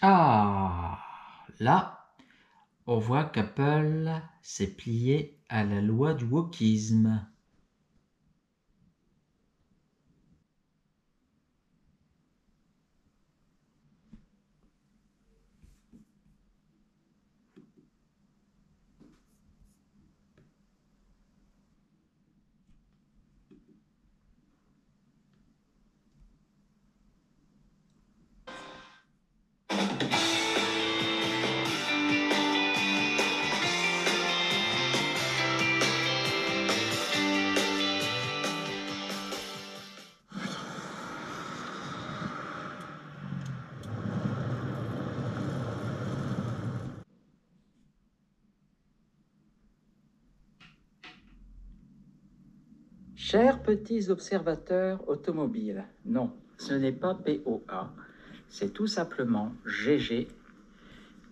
Ah, là, on voit qu'Apple s'est plié à la loi du wokisme. Chers petits observateurs automobiles, non, ce n'est pas POA, c'est tout simplement GG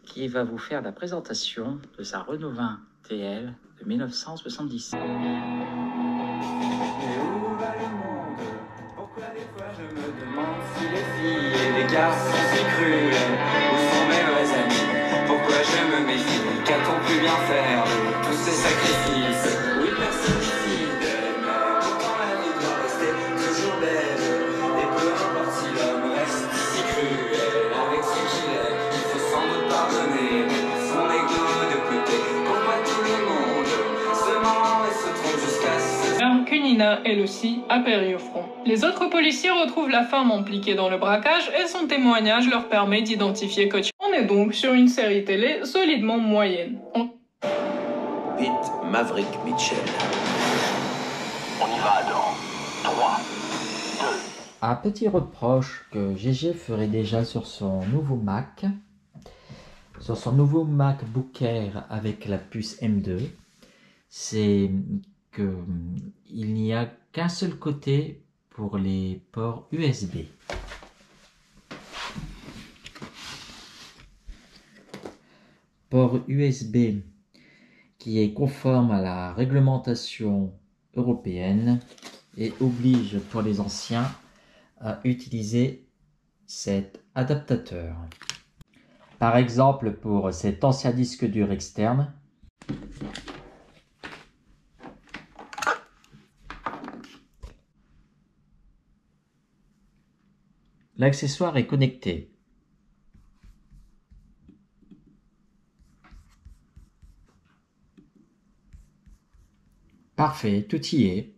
qui va vous faire la présentation de sa Renault 20 TL de 1977. Et où va le monde? Pourquoi des fois je me demande si les filles et les garçons si cruels? Où sont mes vrais amis? Pourquoi je me méfie? Qu'a-t-on pu bien faire de tous ces sacrifices? Oui, personne ici n'aime, mais pourtant la vie doit rester toujours belle. Et peu importe si l'homme reste si cruel avec son gilet, il faut sans doute pardonner, mettre son ego de côté. Pourquoi tout le monde se ment et se trompe jusqu'à ce que Nina, elle aussi, a péri au front. Les autres policiers retrouvent la femme impliquée dans le braquage et son témoignage leur permet d'identifier Koch. On est donc sur une série télé solidement moyenne. Pete Maverick Mitchell. On y va dans 3, 2... Un petit reproche que GG ferait déjà sur son nouveau Mac, sur son nouveau MacBook Air avec la puce M2, c'est qu'il n'y a qu'un seul côté pour les ports USB. Port USB qui est conforme à la réglementation européenne et oblige pour les anciens à utiliser cet adaptateur. Par exemple, pour cet ancien disque dur externe, l'accessoire est connecté. Parfait, tout y est.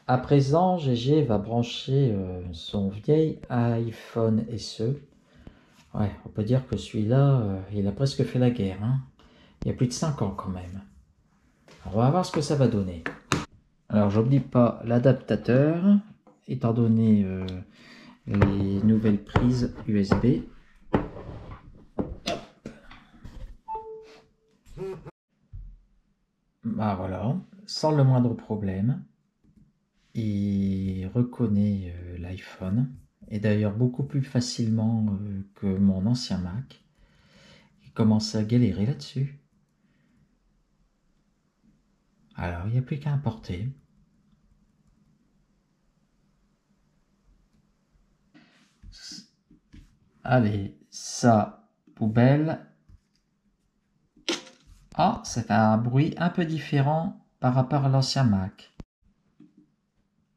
À présent, GG va brancher son vieil iPhone SE. Ouais, on peut dire que celui-là, il a presque fait la guerre, hein. Il y a plus de 5 ans quand même. Alors, on va voir ce que ça va donner. Alors, j'oublie pas l'adaptateur, étant donné les nouvelles prises USB. Bah voilà, sans le moindre problème. Il reconnaît l'iPhone, et d'ailleurs beaucoup plus facilement que mon ancien Mac. Il commence à galérer là-dessus. Alors, il n'y a plus qu'à importer. Allez, ça, poubelle. Ah, ça fait un bruit un peu différent par rapport à l'ancien Mac.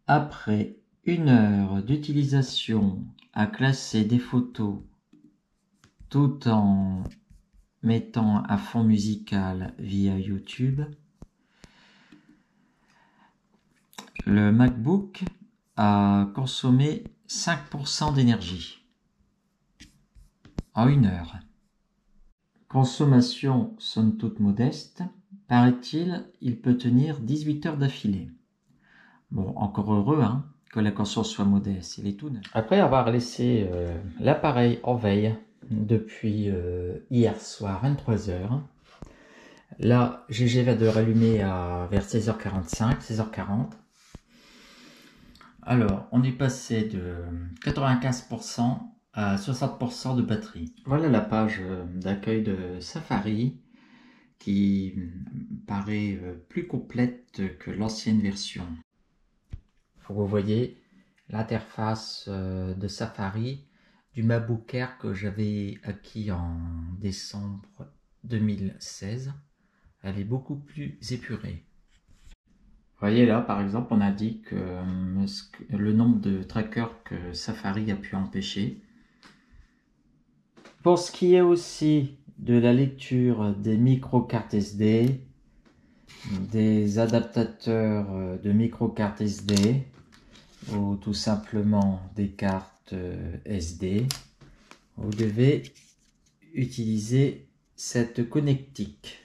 Après 1 heure d'utilisation à classer des photos tout en mettant un fond musical via YouTube, le MacBook a consommé 5% d'énergie en 1 heure. Consommation somme toute modeste, paraît-il, il peut tenir 18 heures d'affilée. Bon, encore heureux hein, que la conscience soit modeste, il est tout neuf. Après avoir laissé l'appareil en veille depuis hier soir 23h, là GG va de rallumer vers 16h45, 16h40. Alors, on est passé de 95% à 60% de batterie. Voilà la page d'accueil de Safari qui paraît plus complète que l'ancienne version. Vous voyez l'interface de Safari du MacBook Air que j'avais acquis en décembre 2016. Elle est beaucoup plus épurée. Vous voyez là, par exemple, on indique le nombre de trackers que Safari a pu empêcher. Pour ce qui est aussi de la lecture des micro-cartes SD, des adaptateurs de micro-cartes SD, ou tout simplement des cartes SD, vous devez utiliser cette connectique.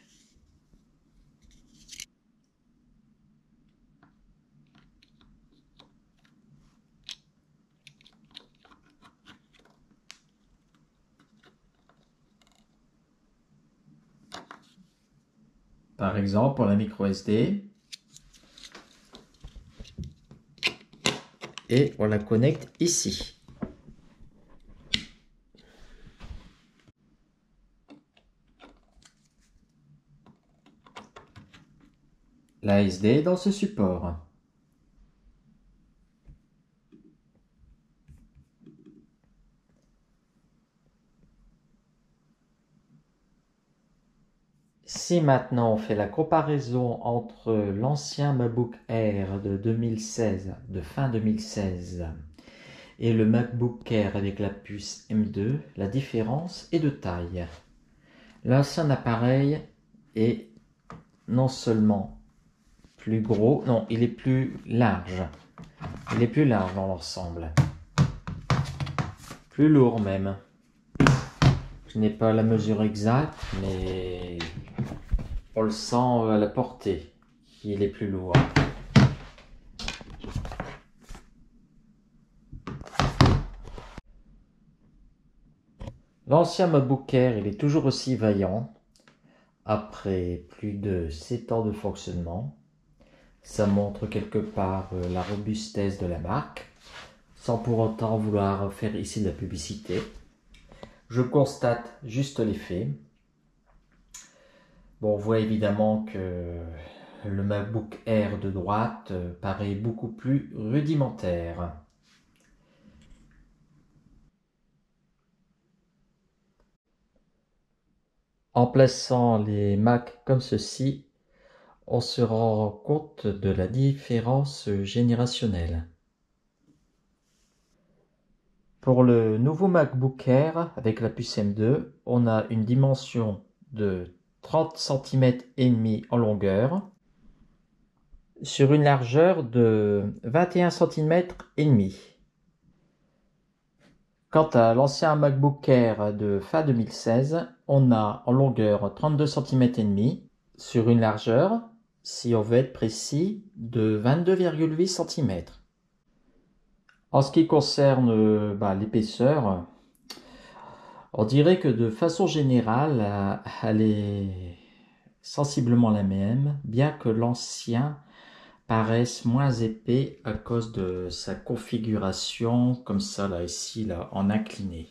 Par exemple, pour la micro SD, et on la connecte ici. La SD dans ce support. Si maintenant on fait la comparaison entre l'ancien MacBook Air de 2016, de fin 2016, et le MacBook Air avec la puce M2, la différence est de taille. L'ancien appareil est non seulement plus gros, non, il est plus large. Il est plus large dans l'ensemble. Plus lourd même. Je n'ai pas la mesure exacte, mais on le sent à la portée. Il est plus lourd. L'ancien MacBook Air, il est toujours aussi vaillant. Après plus de 7 ans de fonctionnement. Ça montre quelque part la robustesse de la marque, sans pour autant vouloir faire ici de la publicité. Je constate juste les faits. Bon, on voit évidemment que le MacBook Air de droite paraît beaucoup plus rudimentaire. En plaçant les Macs comme ceci, on se rend compte de la différence générationnelle. Pour le nouveau MacBook Air avec la puce M2, on a une dimension de 30 cm et demi en longueur sur une largeur de 21 cm et demi. Quant à l'ancien MacBook Air de fin 2016, on a en longueur 32 cm et demi sur une largeur, si on veut être précis, de 22,8 cm. En ce qui concerne l'épaisseur, on dirait que de façon générale, elle est sensiblement la même, bien que l'ancien paraisse moins épais à cause de sa configuration, comme ça, là, ici, là, en incliné.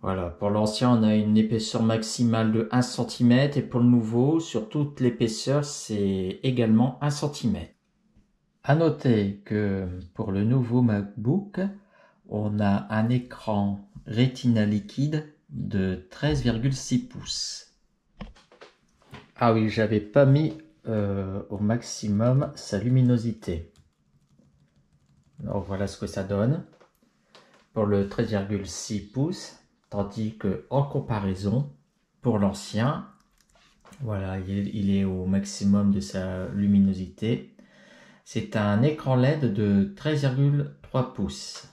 Voilà, pour l'ancien, on a une épaisseur maximale de 1 cm, et pour le nouveau, sur toute l'épaisseur, c'est également 1 cm. À noter que pour le nouveau MacBook, on a un écran Retina liquide de 13,6 pouces. Ah oui, j'avais pas mis au maximum sa luminosité. Alors voilà ce que ça donne pour le 13,6 pouces, tandis que en comparaison, pour l'ancien, voilà, il est au maximum de sa luminosité. C'est un écran LED de 13,3 pouces.